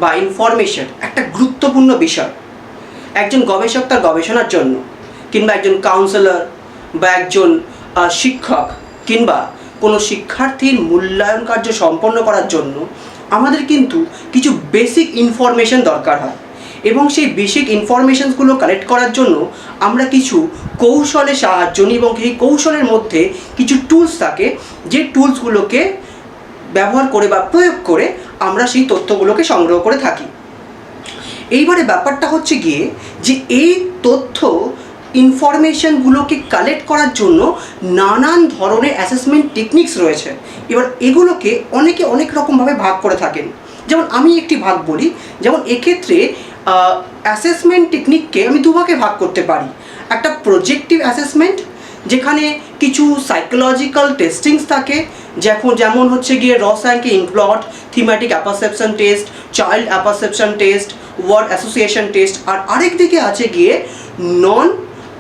বা ইনফরমেশন একটা গুরুত্বপূর্ণ বিষয়। একজন গবেষক তার গবেষণার জন্য, কিংবা একজন কাউন্সেলর বা একজন শিক্ষক কিংবা কোনো শিক্ষার্থীর মূল্যায়ন কার্য সম্পন্ন করার জন্য আমাদের কিন্তু কিছু বেসিক ইনফরমেশন দরকার হয়, এবং সেই বেসিক ইনফরমেশনসগুলো কালেক্ট করার জন্য আমরা কিছু কৌশলের সাহায্য নিই, এবং এই কৌশলের মধ্যে কিছু টুলস থাকে, যে টুলসগুলোকে ব্যবহার করে বা প্রয়োগ করে আমরা সেই তথ্যগুলোকে সংগ্রহ করে থাকি। এইবারে ব্যাপারটা হচ্ছে গিয়ে যে এই তথ্য ইনফরমেশনগুলোকে কালেক্ট করার জন্য নানান ধরনের অ্যাসেসমেন্ট টেকনিক্স রয়েছে। এবার এগুলোকে অনেকে অনেক রকমভাবে ভাগ করে থাকেন। যেমন আমি একটি ভাগ বলি, যেমন এক্ষেত্রে অ্যাসেসমেন্ট টেকনিককে আমি দুভাগে ভাগ করতে পারি। একটা প্রজেক্টিভ অ্যাসেসমেন্ট, যেখানে কিছু সাইকোলজিক্যাল টেস্টিংস থাকে, যেমন হচ্ছে গিয়ে Rorschach and inkblot, thematic apperception test, child apperception test, word association test. আর আরেক দিকে আছে গিয়ে নন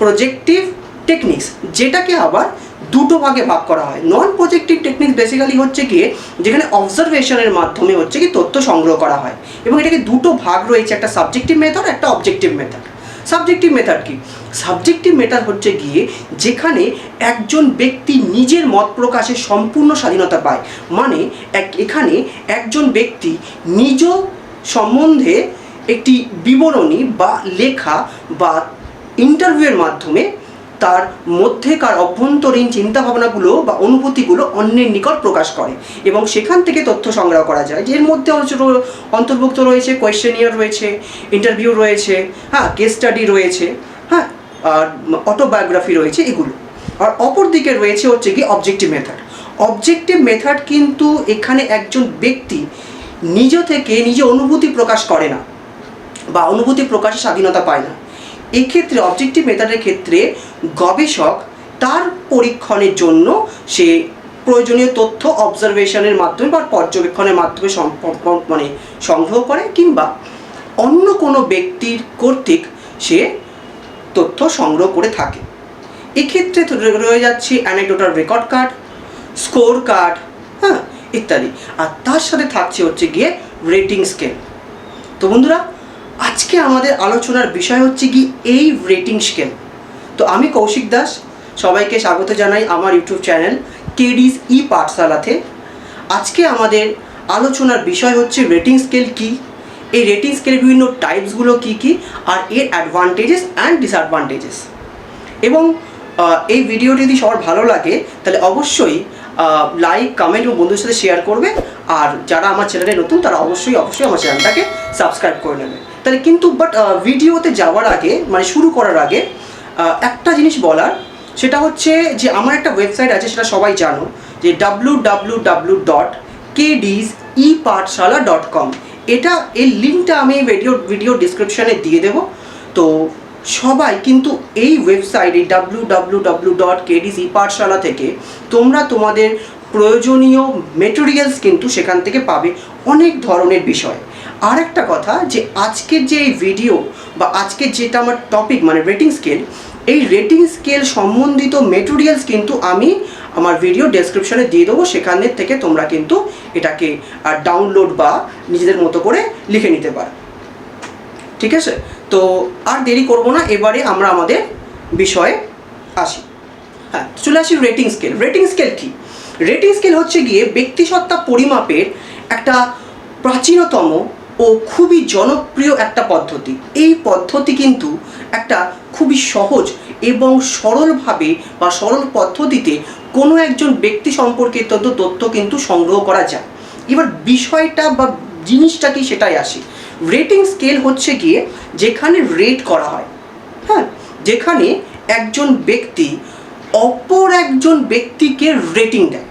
প্রজেক্টিভ টেকনিক্স, যেটাকে আবার দুটো ভাগে ভাগ করা হয়। নন প্রজেক্টিভ টেকনিক্স বেসিক্যালি হচ্ছে গিয়ে যেখানে অবজারভেশনের মাধ্যমে হচ্ছে কি তথ্য সংগ্রহ করা হয়, এবং এটাকে দুটো ভাগ রয়েছে, একটা সাবজেক্টিভ মেথড, একটা অবজেক্টিভ মেথড। সাবজেক্টিভ মেথড কি? সাবজেক্টিভ মেথড হচ্ছে গিয়ে যেখানে একজন ব্যক্তি নিজের মত প্রকাশের সম্পূর্ণ স্বাধীনতা পায়। মানে এখানে একজন ব্যক্তি নিজ সম্বন্ধে একটি বিবরণী বা লেখা বা ইন্টারভিউয়ের মাধ্যমে তার মধ্যেকার অভ্যন্তরীণ চিন্তাভাবনাগুলো বা অনুভূতিগুলো অন্যের নিকট প্রকাশ করে, এবং সেখান থেকে তথ্য সংগ্রহ করা যায়। এর মধ্যে অন্তর্ভুক্ত রয়েছে কোয়েশ্চেনিয়ার রয়েছে, ইন্টারভিউ রয়েছে, কেস স্টাডি রয়েছে, আর অটোবায়োগ্রাফি রয়েছে, এগুলো। আর অপর দিকে রয়েছে হচ্ছে কি অবজেক্টিভ মেথড। অবজেক্টিভ মেথড কিন্তু এখানে একজন ব্যক্তি নিজ থেকে নিজে অনুভূতি প্রকাশ করে না বা অনুভূতি প্রকাশের স্বাধীনতা পায় না। এক্ষেত্রে অবজেক্টিভ মেথডের ক্ষেত্রে গবেষক তার পরীক্ষণের জন্য সে প্রয়োজনীয় তথ্য অবজারভেশনের মাধ্যমে বা পর্যবেক্ষণের মাধ্যমে সংগ্রহ করে, কিংবা অন্য কোনো ব্যক্তির কর্তৃক সে তথ্য সংগ্রহ করে থাকে। এক্ষেত্রে রয়ে যাচ্ছে anecdotal record card, score card, ইত্যাদি। আর তার সাথে থাকছে হচ্ছে গিয়ে রেটিং স্কেল। তো বন্ধুরা, আজকে আমাদের আলোচনার বিষয় হচ্ছে কি এই রেটিং স্কেল। তো আমি কৌশিক দাস, সবাইকে স্বাগত জানাই আমার ইউটিউব চ্যানেল কেডিস ই পাঠশালাতে। আজকে আমাদের আলোচনার বিষয় হচ্ছে রেটিং স্কেল কি, এই রেটিং স্কেলের বিভিন্ন টাইপসগুলো কি কি, আর এর অ্যাডভান্টেজেস অ্যান্ড ডিসঅ্যাডভান্টেজেস। এবং এই ভিডিওটি যদি সবার ভালো লাগে তাহলে অবশ্যই লাইক, কমেন্ট ও বন্ধুদের সাথে শেয়ার করবে। আর যারা আমার চ্যানেলে নতুন তারা অবশ্যই আমার চ্যানেলটাকে সাবস্ক্রাইব করে নেবে। তাহলে কিন্তু ভিডিওতে যাওয়ার আগে, মানে শুরু করার আগে একটা জিনিস বলার, সেটা হচ্ছে যে আমার একটা ওয়েবসাইট আছে, সেটা সবাই জানো, যে www.kdsepaathshala.com। এর লিঙ্কটা আমি ভিডিও ডিসক্রিপশানে দিয়ে দেবো। তো সবাই কিন্তু এই ওয়েবসাইট, এই www.kdsepaathshala থেকে তোমরা তোমাদের প্রয়োজনীয় মেটেরিয়ালস কিন্তু সেখান থেকে পাবে, অনেক ধরনের বিষয়। আর একটা কথা, যে আজকের যে এই ভিডিও বা আজকের যেটা আমার টপিক, মানে রেটিং স্কেল, এই রেটিং স্কেল সম্বন্ধিত মেটেরিয়ালস কিন্তু আমি আমার ভিডিও ডেসক্রিপশনে দিয়ে দেবো। সেখানে থেকে তোমরা কিন্তু এটাকে ডাউনলোড বা নিজেদের মতো করে লিখে নিতে পারো। ঠিক আছে? তো আর দেরি করব না, এবারে আমরা আমাদের বিষয়ে আসি। চলে আসি রেটিং স্কেল। রেটিং স্কেল কি? রেটিং স্কেল হচ্ছে গিয়ে ব্যক্তিসত্তা পরিমাপের একটা প্রাচীনতম ও খুবই জনপ্রিয় একটা পদ্ধতি। এই পদ্ধতি কিন্তু একটা খুবই সহজ এবং সরলভাবে বা সরল পদ্ধতিতে কোনো একজন ব্যক্তি সম্পর্কিত তথ্য কিন্তু সংগ্রহ করা যায়। এবার বিষয়টা বা জিনিসটা কি সেটাই আসি। রেটিং স্কেল হচ্ছে গিয়ে যেখানে রেট করা হয়, যেখানে একজন ব্যক্তি অপর একজন ব্যক্তিকে রেটিং দেয়।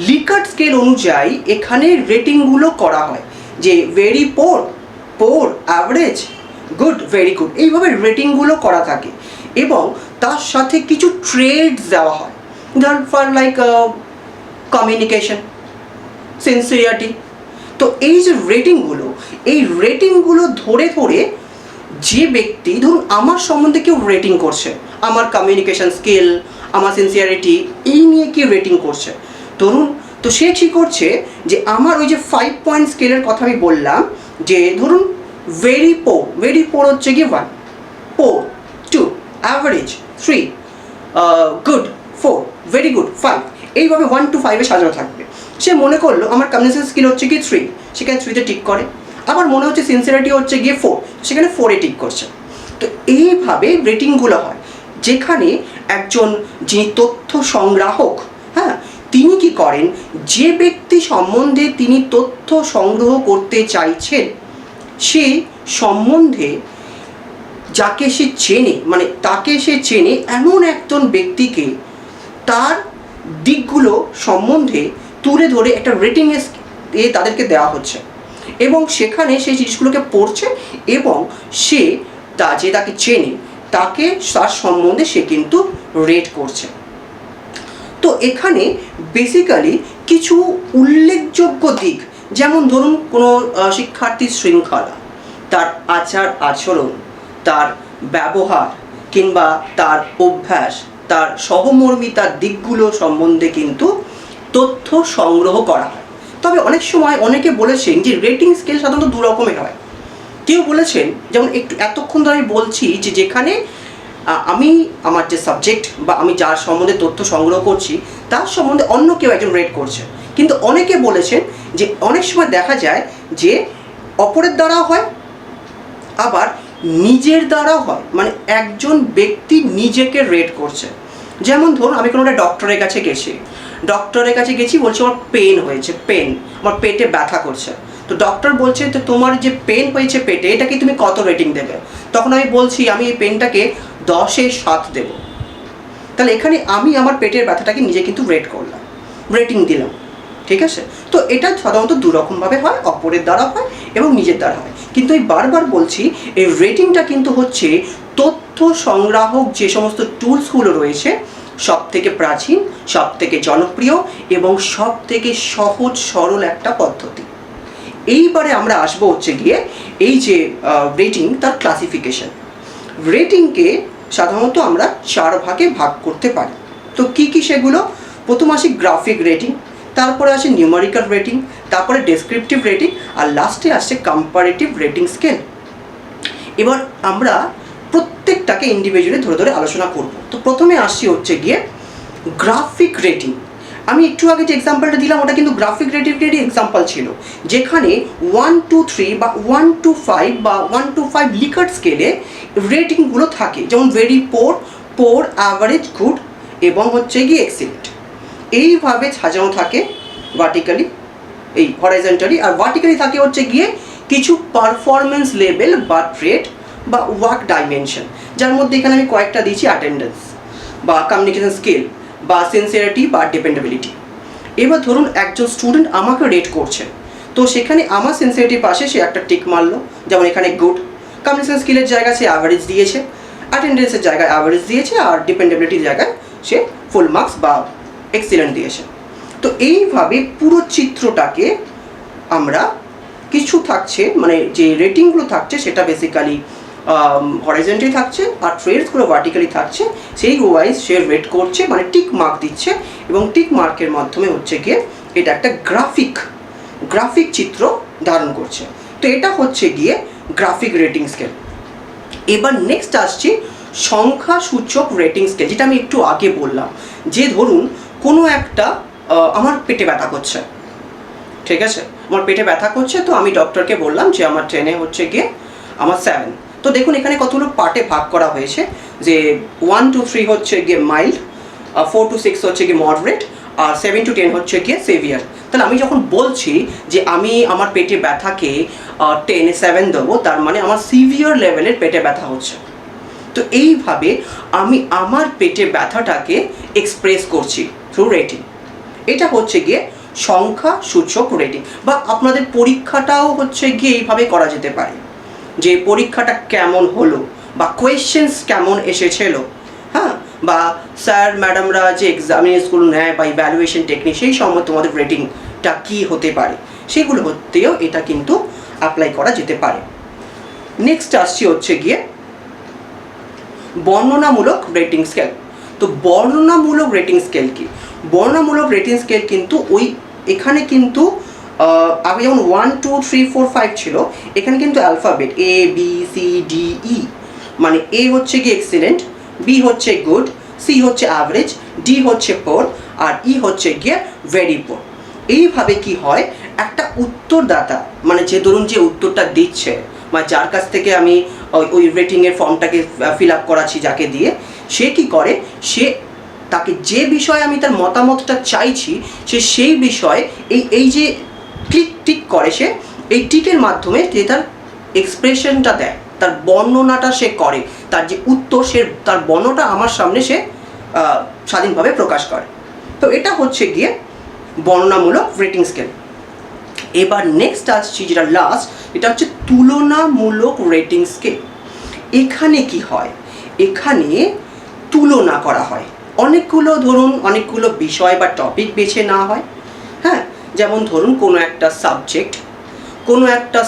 লিকার্ট স্কেল অনুযায়ী এখানে রেটিংগুলো করা হয়, যে very poor, average, good, very good, এইভাবে রেটিংগুলো করা থাকে। এবং তার সাথে কিছু ট্রেডস দেওয়া হয়, ধরুন ফর লাইক কমিউনিকেশন, সিনসিয়ারিটি। তো এই যে রেটিংগুলো ধরে ধরে যে ব্যক্তি, ধরুন আমার সম্বন্ধে কেউ রেটিং করছে, আমার কমিউনিকেশন স্কিল, আমার সিনসিয়ারিটি, এই নিয়ে কি রেটিং করছে, ধরুন, তো সে কী করছে, যে আমার ওই যে 5 পয়েন্ট স্কেলের কথা আমি বললাম, যে ধরুন ভেরি পোর হচ্ছে গিয়ে 1, পোর 2, অ্যাভারেজ 3, গুড 4, ভেরি গুড 5, এইভাবে 1 to 5 সাজানো থাকবে। সে মনে করলো আমার কমিউনিকেশন স্কিল হচ্ছে গিয়ে 3, সেখানে 3তে টিক করে। আবার মনে হচ্ছে সিনসিয়ারিটি হচ্ছে গিয়ে 4, সেখানে 4-এ টিক করছে। তো এইভাবে রেটিংগুলো হয়, যেখানে একজন যিনি তথ্য সংগ্রাহক, হ্যাঁ, তিনি কি করেন, যে ব্যক্তি সম্বন্ধে তিনি তথ্য সংগ্রহ করতে চাইছেন সেই সম্বন্ধে যাকে সে চেনে, মানে তাকে সে চেনে এমন একজন ব্যক্তিকে তার দিকগুলো সম্বন্ধে তুলে ধরে একটা রেটিং তাদেরকে দেওয়া হচ্ছে, এবং সেখানে সেই জিনিসগুলোকে পড়ছে এবং সে যে তাকে চেনে তাকে তার সম্বন্ধে সে কিন্তু রেট করছে। তো এখানে বেসিক্যালি কিছু উল্লেখযোগ্য দিক, যেমন ধরুন কোনো শিক্ষার্থীর শৃঙ্খলা, তার আচার আচরণ, তার ব্যবহার কিংবা তার অভ্যাস, তার সহমর্মিতার দিকগুলো সম্বন্ধে কিন্তু তথ্য সংগ্রহ করা হয়। তবে অনেক সময় অনেকে বলেছেন যে রেটিং স্কেল সাধারণত দু রকমের হয়। কেউ বলেছেন, যেমন এতক্ষণ ধরে আমি বলছি যে যেখানে আমি আমার যে সাবজেক্ট বা আমি যার সম্বন্ধে তথ্য সংগ্রহ করছি তার সম্বন্ধে অন্য কেউ একজন রেট করছে, কিন্তু অনেকে বলেছেন যে অনেক সময় দেখা যায় যে অপরের দ্বারাও হয়, আবার নিজের দ্বারাও হয়, মানে একজন ব্যক্তি নিজেকে রেট করছে। যেমন ধরুন আমি কোনো একটা ডক্টরের কাছে গেছি, বলছি আমার পেন হয়েছে, আমার পেটে ব্যথা করছে। তো ডক্টর বলছে তো তোমার যে পেন হয়েছে পেটে, এটাকে তুমি কত রেটিং দেবে? তখন আমি বলছি আমি এই পেনটাকে 10-এ 7 দেব। তাহলে এখানে আমি আমার পেটের ব্যথাটাকে নিজে কিন্তু রেটিং দিলাম, ঠিক আছে? তো এটা সাধারণত দুরকমভাবে হয়, অপরের দ্বারা হয় এবং নিজের দ্বারা হয়। কিন্তু এই বারবার বলছি এই রেটিংটা কিন্তু হচ্ছে তথ্য সংগ্রাহক যে সমস্ত টুলসগুলো রয়েছে সব থেকে প্রাচীন, সব থেকে জনপ্রিয় এবং সব থেকে সহজ সরল একটা পদ্ধতি। এইবারে আমরা আসবো হচ্ছে গিয়ে এই যে রেটিং, তার ক্লাসিফিকেশন। রেটিংকে সাধারণত আমরা 4 ভাগে ভাগ করতে পারি। তো কি কি সেগুলো? প্রথম আসি গ্রাফিক রেটিং, তারপরে আসে নিউমেরিক্যাল রেটিং, তারপরে ডেসক্রিপটিভ রেটিং, আর লাস্টে আসছে কম্পারেটিভ রেটিং স্কেল। এবার আমরা প্রত্যেকটাকে ইন্ডিভিজুয়ালি ধরে ধরে আলোচনা করব। তো প্রথমে আসছি হচ্ছে গিয়ে গ্রাফিক রেটিং। আমি একটু আগে যে এক্সাম্পলটা দিলাম ওটা কিন্তু গ্রাফিক রেটিংয়েরই এক্সাম্পল ছিল, যেখানে 1 to 3 বা 1 to 5 বা 1 to 5 লিকার্ট স্কেলে রেটিংগুলো থাকে, যেমন ভেরি পোর, অ্যাভারেজ, গুড এবং হচ্ছে গিয়ে এক্সিলেন্ট। এইভাবে সাজানো থাকে ভার্টিক্যালি, এই হরাইজন্টালি, আর ভার্টিক্যালি থাকে হচ্ছে গিয়ে কিছু পারফরমেন্স লেভেল বা ট্রেড বা ওয়ার্ক ডাইমেনশন, যার মধ্যে এখানে আমি কয়েকটা দিয়েছি, অ্যাটেন্ডেন্স বা কমিউনিকেশন স্কিল বা সিনসিয়ারিটি বা ডিপেন্ডেবিলিটি। এবার ধরুন একজন স্টুডেন্ট আমাকে রেট করছে, তো সেখানে আমার সিনসিয়ারিটির পাশে সে একটা টিক মারলো, যেমন এখানে গুড। কমিউনিকেশন স্কিলের জায়গায় সে অ্যাভারেজ দিয়েছে, অ্যাটেন্ডেন্সের জায়গায় অ্যাভারেজ দিয়েছে, আর ডিপেন্ডেবিলিটির জায়গায় সে ফুল মার্কস বা এক্সিলেন্ট দিয়েছে। তো এইভাবে পুরো চিত্রটাকে আমরা কিছু থাকছে, মানে যে রেটিংগুলো থাকছে সেটা বেসিক্যালি হরাইজন্টালি থাকছে, আর ট্রেডসগুলো ভার্টিক্যালি থাকছে। সেই ওয়াইজ সে রেট করছে, মানে টিক মার্ক দিচ্ছে, এবং টিক মার্কের মাধ্যমে হচ্ছে গিয়ে এটা একটা গ্রাফিক চিত্র ধারণ করছে। তো এটা হচ্ছে গিয়ে গ্রাফিক রেটিং স্কেল। এবার নেক্সট আসছি সংখ্যা সূচক রেটিং স্কেল, যেটা আমি একটু আগে বললাম, যে ধরুন কোনো একটা আমার পেটে ব্যথা করছে, ঠিক আছে, আমার পেটে ব্যথা করছে, তো আমি ডক্টরকে বললাম যে আমার ট্রেনে হচ্ছে গিয়ে আমার 7। তো দেখুন এখানে কতগুলো পার্টে ভাগ করা হয়েছে, যে 1 to 3 হচ্ছে গিয়ে মাইল্ড, 4 to 6 হচ্ছে গিয়ে মডারেট, আর 7 to 10 হচ্ছে গিয়ে সেভিয়ার। তাহলে আমি যখন বলছি যে আমি আমার পেটে ব্যথাকে 10-এ 7 দেবো, তার মানে আমার সিভিয়ার লেভেলের পেটে ব্যথা হচ্ছে। তো এইভাবে আমি আমার পেটে ব্যথাটাকে এক্সপ্রেস করছি থ্রু রেটিং। এটা হচ্ছে গিয়ে সংখ্যা সূচক রেটিং। বা আপনাদের পরীক্ষাটাও হচ্ছে গিয়ে এইভাবে করা যেতে পারে, যে পরীক্ষাটা কেমন হলো বা কোয়েশ্চেন্স কেমন এসেছিল, হ্যাঁ, বা স্যার ম্যাডামরা যে এক্সামিনেশনগুলো নেয় বা ইভ্যালুয়েশন টেকনিক, সেই সময় তোমাদের রেটিংটা কী হতে পারে, সেগুলো হতেও এটা কিন্তু অ্যাপ্লাই করা যেতে পারে। নেক্সট আসছি হচ্ছে গিয়ে বর্ণনামূলক রেটিং স্কেল। তো বর্ণনামূলক রেটিং স্কেল কি? বর্ণনামূলক রেটিং স্কেল কিন্তু এখানে কিন্তু আগে যেমন 1 2 3 4 5 ছিল, এখানে কিন্তু alphabet A B C D E, মানে এ হচ্ছে কি এক্সিলেন্ট, বি হচ্ছে গুড, সি হচ্ছে অ্যাভারেজ, ডি হচ্ছে পোর, আর ই হচ্ছে গিয়ে ভেরি পোর। এইভাবে কি হয়, একটা উত্তরদাতা মানে যে ধরুন যে উত্তরটা দিচ্ছে, মানে যার কাছ থেকে আমি ওই রেটিংয়ের ফর্মটাকে ফিল আপ করাচ্ছি যাকে দিয়ে, সে কি করে, সে তাকে যে বিষয়ে আমি তার মতামতটা চাইছি সে সেই বিষয়ে এই যে টিক করে, সে এই টিকের মাধ্যমে যে তার এক্সপ্রেশনটা দেয়, তার বর্ণনাটা সে করে, তার যে উত্তর সে তার বর্ণটা আমার সামনে সে স্বাধীনভাবে প্রকাশ করে। তো এটা হচ্ছে গিয়ে বর্ণনামূলক রেটিং স্কেল। এবার নেক্সট আসছি যেটা লাস্ট, এটা হচ্ছে তুলনামূলক রেটিং স্কেল। এখানে কি হয়, এখানে তুলনা করা হয়, অনেকগুলো বিষয় বা টপিক বেছে নেওয়া হয়। হ্যাঁ, যেমন ধরুন কোনো একটা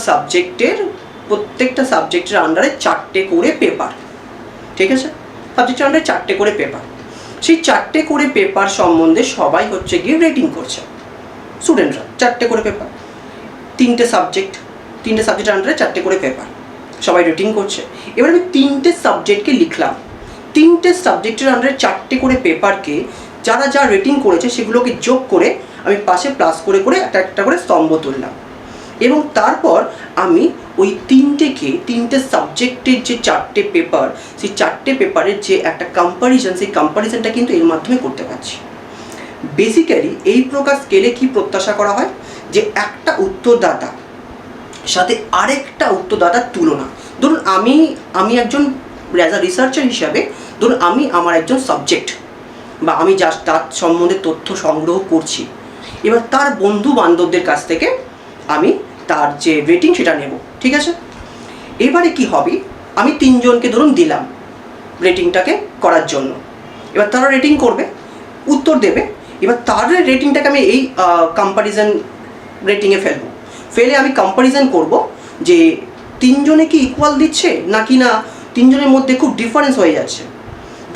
সাবজেক্টের প্রত্যেকটা সাবজেক্টের আন্ডারে 4টে করে পেপার, ঠিক আছে, সাবজেক্টের আন্ডারে 4টে করে পেপার, সেই 4টে করে পেপার সম্বন্ধে সবাই হচ্ছে গিয়ে রেটিং করছে, স্টুডেন্টরা 4টে করে পেপার, 3টে সাবজেক্টের আন্ডারে 4টে করে পেপার, সবাই রেটিং করছে। এবার আমি 3টে সাবজেক্টকে লিখলাম, 3টে সাবজেক্টের আন্ডারে 4টে করে পেপারকে যারা যা রেটিং করেছে সেগুলোকে যোগ করে আমি পাশে প্লাস করে করে একটা করে স্তম্ভ তুললাম, এবং তারপর আমি ওই 3টে সাবজেক্টের যে 4টে পেপার, সেই 4টে পেপারের যে একটা কম্প্যারিজন, সেই কম্প্যারিজনটা কিন্তু এর মাধ্যমে করতে পারছি। বেসিক্যালি এই প্রকার স্কেলে কি প্রত্যাশা করা হয়, যে একটা উত্তরদাতা সাথে আরেকটা উত্তরদাতার তুলনা। ধরুন আমি একজন অ্যাজ আ রিসার্চার হিসাবে, ধরুন আমি আমার একজন সাবজেক্ট বা আমি তার সম্বন্ধে তথ্য সংগ্রহ করছি, এবার তার বন্ধু বান্ধবদের কাছ থেকে আমি তার যে রেটিং সেটা নেব, ঠিক আছে। এবারে কি হবে, আমি 3জনকে ধরুন দিলাম রেটিংটাকে করার জন্য, এবার তারা রেটিং করবে, উত্তর দেবে, এবার তার রেটিংটাকে আমি এই কম্প্যারিজন রেটিংয়ে ফেলে আমি কম্প্যারিজন করব যে 3জনে কি ইকুয়াল দিচ্ছে নাকি না 3জনের মধ্যে খুব ডিফারেন্স হয়ে যাচ্ছে।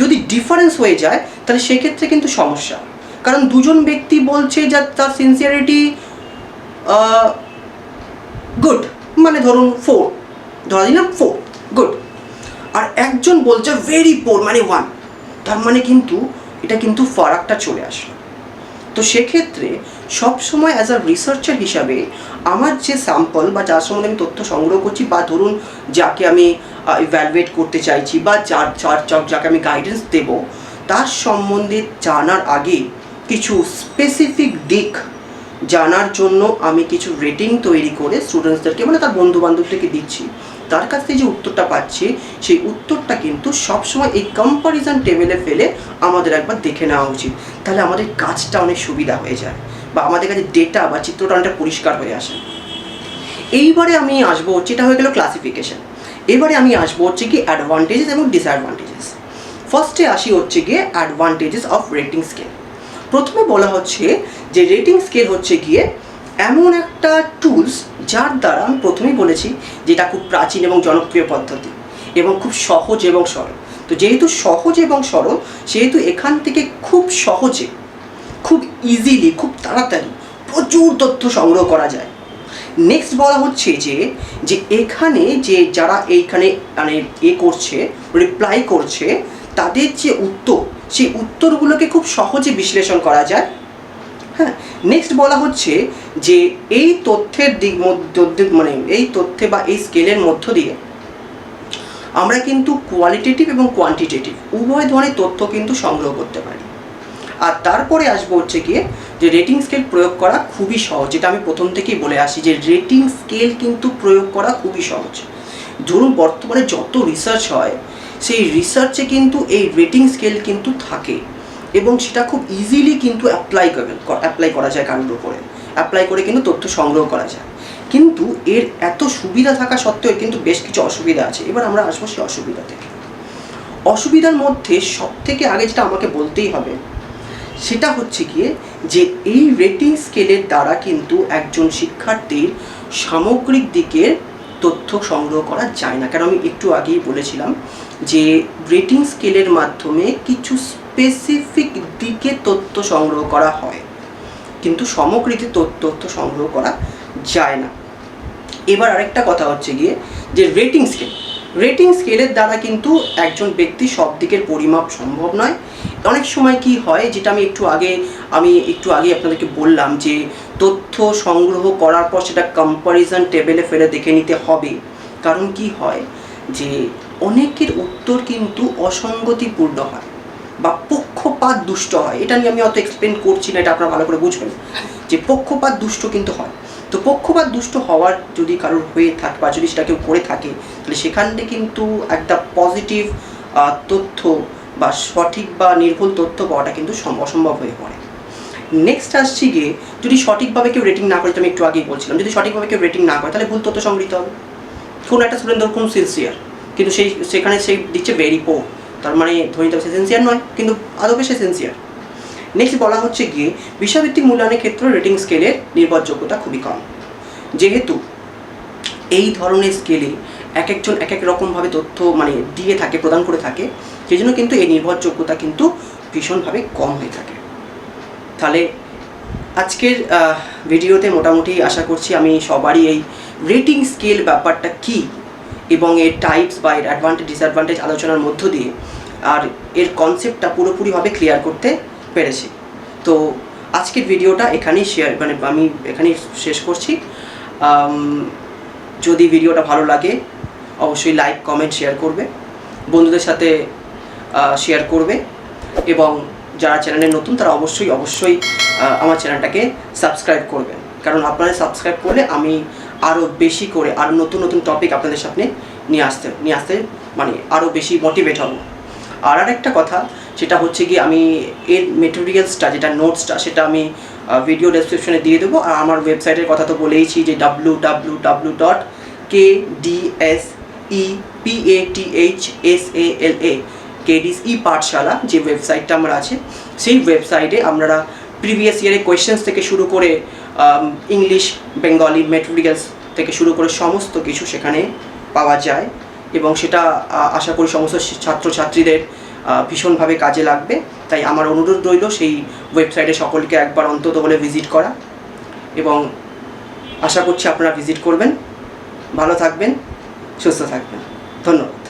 যদি ডিফারেন্স হয়ে যায় তাহলে সেক্ষেত্রে কিন্তু সমস্যা, কারণ দুজন ব্যক্তি বলছে যে তার সিনসিয়ারিটি গুড, মানে ধরুন 4, ধরা দিলাম 4 গুড, আর একজন বলছে ভেরি পোর মানে 1, তার মানে কিন্তু এটা কিন্তু ফারাকটা চলে আসলো। তো সেক্ষেত্রে সবসময় অ্যাজ আ রিসার্চার হিসাবে আমার যে স্যাম্পল বা যার সম্বন্ধে আমি তথ্য সংগ্রহ করছি, বা ধরুন যাকে আমি ইভ্যালুয়েট করতে চাইছি বা যাকে আমি গাইডেন্স দেব, তার সম্বন্ধে জানার আগে কিছু স্পেসিফিক দিক জানার জন্য আমি কিছু রেটিং তৈরি করে স্টুডেন্টসদেরকে, মানে তার বন্ধু বান্ধবদেরকে দিচ্ছি। তার কাছ থেকে যে উত্তরটা পাচ্ছি সেই উত্তরটা কিন্তু সবসময় এই কম্প্যারিজন টেবিলে ফেলে আমাদের একবার দেখে নেওয়া উচিত, তাহলে আমাদের কাজটা অনেক সুবিধা হয়ে যায় বা আমাদের কাছে ডেটা বা চিত্রটা অনেকটা পরিষ্কার হয়ে আসে। এইবারে আমি আসবো, যেটা হয়ে গেল ক্লাসিফিকেশন। এবারে আমি আসবো হচ্ছে কি অ্যাডভান্টেজেস এবং ডিসঅ্যাডভান্টেজেস। ফার্স্টে আসি হচ্ছে গিয়ে অ্যাডভান্টেজেস অফ রেটিং স্কেল। প্রথমে বলা হচ্ছে যে রেটিং স্কেল হচ্ছে গিয়ে এমন একটা টুলস যার দ্বারা, আমি প্রথমেই বলেছি যেটা খুব প্রাচীন এবং জনপ্রিয় পদ্ধতি এবং খুব সহজ এবং সরল। তো যেহেতু সহজ এবং সরল, সেহেতু এখান থেকে খুব সহজে, খুব ইজিলি, খুব তাড়াতাড়ি প্রচুর তথ্য সংগ্রহ করা যায়। নেক্সট বলা হচ্ছে যে এখানে যে যারা এইখানে মানে করছে, রিপ্লাই করছে, তাদের যে উত্তর, সেই উত্তরগুলোকে খুব সহজে বিশ্লেষণ করা যায়। হ্যাঁ, নেক্সট বলা হচ্ছে যে এই তথ্যের মানে এই তথ্যে বা এই স্কেলের মধ্য দিয়ে আমরা কিন্তু কোয়ালিটেটিভ এবং কোয়ান্টিটেটিভ উভয় ধরনের তথ্য কিন্তু সংগ্রহ করতে পারি। আর তারপরে আসবো হচ্ছে গিয়ে যে রেটিং স্কেল প্রয়োগ করা খুবই সহজ, যেটা আমি প্রথম থেকেই বলে আসি যে রেটিং স্কেল কিন্তু প্রয়োগ করা খুবই সহজ। ধরুন বর্তমানে যত রিসার্চ হয়, সেই রিসার্চে কিন্তু এই রেটিং স্কেল কিন্তু থাকে এবং সেটা খুব ইজিলি কিন্তু অ্যাপ্লাই করা যায় কারোর উপরে, অ্যাপ্লাই করে কিন্তু তথ্য সংগ্রহ করা যায়। কিন্তু এর এত সুবিধা থাকা সত্ত্বেও কিন্তু বেশ কিছু অসুবিধা আছে। এবার আমরা আসবো সেই অসুবিধা থেকে। অসুবিধার মধ্যে সবথেকে আগে যেটা আমাকে বলতেই হবে সেটা হচ্ছে গিয়ে যে এই রেটিং স্কেলের দ্বারা কিন্তু একজন শিক্ষার্থীর সামগ্রিক দিকের তথ্য সংগ্রহ করা যায় না। কারণ আমি একটু আগেই বলেছিলাম যে রেটিং স্কেলের মাধ্যমে কিছু স্পেসিফিক দিকে তথ্য সংগ্রহ করা হয়। কিন্তু সমকৃতি তথ্য সংগ্রহ করা যায় না। এবার আরেকটা কথা হচ্ছে গিয়ে যে রেটিং স্কেলের দ্বারা কিন্তু একজন ব্যক্তি সব দিকের পরিমাপ সম্ভব নয়। অনেক সময় কি হয়, যেটা আমি একটু আগে আপনাদেরকে বললাম, যে তথ্য সংগ্রহ করার পর সেটা কম্প্যারিজন টেবিলে ফেলে দেখে নিতে হবে। কারণ কি হয় যে অনেকের উত্তর কিন্তু অসঙ্গতিপূর্ণ হয় বা পক্ষপাত দুষ্ট হয়। এটা নিয়ে আমি অত এক্সপ্লেন করছি না, এটা আপনারা ভালো করে বুঝবেন যে পক্ষপাত দুষ্ট কিন্তু হয়। তো পক্ষপাত দুষ্ট হওয়ার যদি কারোর হয়ে থাকে বা যদি সেটা কেউ করে থাকে, তাহলে সেখানে কিন্তু একটা পজিটিভ তথ্য বা সঠিক বা নির্ভুল তথ্য পাওয়াটা কিন্তু অসম্ভব হয়ে পড়ে। নেক্সট আসছি গিয়ে, যদি সঠিকভাবে কেউ রেটিং না করে, আমি একটু আগেই বলছিলাম, যদি সঠিকভাবে কেউ রেটিং না করে তাহলে ভুল তথ্য সংগৃহীত হবে। কোনো একটা স্টুডেন্ট ধরুন সিনসিয়ার, কিন্তু সেখানে সে দিচ্ছে ভেরি পোর, তার মানে ধরে নিতে হবে সে সিনসিয়ার নয়, কিন্তু আদৌকে সে সিনসিয়ার। নেক্সট বলা হচ্ছে গিয়ে বিষয়ভিত্তিক মূল্যায়নের ক্ষেত্রে রেটিং স্কেলের নির্ভরযোগ্যতা খুবই কম, যেহেতু এই ধরনের স্কেলে এক একজন এক এক রকমভাবে তথ্য দিয়ে থাকে, প্রদান করে থাকে, সেই জন্য কিন্তু এই নির্ভরযোগ্যতা কিন্তু ভীষণভাবে কম হয়ে থাকে। তাহলে আজকের ভিডিওতে মোটামুটি আশা করছি আমি সবারই এই রেটিং স্কেল ব্যাপারটা কী এবং এর টাইপস বা এর অ্যাডভান্টেজ ডিসঅ্যাডভান্টেজ আলোচনার মধ্য দিয়ে আর এর কনসেপ্টটা পুরোপুরিভাবে ক্লিয়ার করতে পেরেছি। তো আজকের ভিডিওটা এখানেই আমি এখানেই শেষ করছি। যদি ভিডিওটা ভালো লাগে অবশ্যই লাইক, কমেন্ট, শেয়ার করবে, বন্ধুদের সাথে শেয়ার করবে, এবং যারা চ্যানেলে নতুন তারা অবশ্যই আমার চ্যানেলটাকে সাবস্ক্রাইব করবেন। কারণ আপনারা সাবস্ক্রাইব করলে আমি আরও বেশি করে আরও নতুন টপিক আপনাদের সামনে নিয়ে আসতে আরও বেশি মোটিভেট হব। আর আরেকটা কথা, সেটা হচ্ছে কি, আমি এর মেটেরিয়ালসটা যেটা নোটসটা সেটা আমি ভিডিও ডেসক্রিপশনে দিয়ে দেবো। আর আমার ওয়েবসাইটের কথা তো বলেইছি যে www.kdsepathala পাঠশালা যে ওয়েবসাইটটা আমার আছে, সেই ওয়েবসাইটে আপনারা প্রিভিয়াস ইয়ারের কোয়েশ্চেন্স থেকে শুরু করে ইংলিশ, বেঙ্গলি মেটেরিয়ালস থেকে শুরু করে সমস্ত কিছু সেখানে পাওয়া যায়, এবং সেটা আশা করি সমস্ত ছাত্রছাত্রীদের ভীষণভাবে কাজে লাগবে। তাই আমার অনুরোধ রইল সেই ওয়েবসাইটে সকলকে একবার অন্তত হলে ভিজিট করা, এবং আশা করছি আপনারা ভিজিট করবেন। ভালো থাকবেন, সুস্থ থাকবেন। ধন্যবাদ।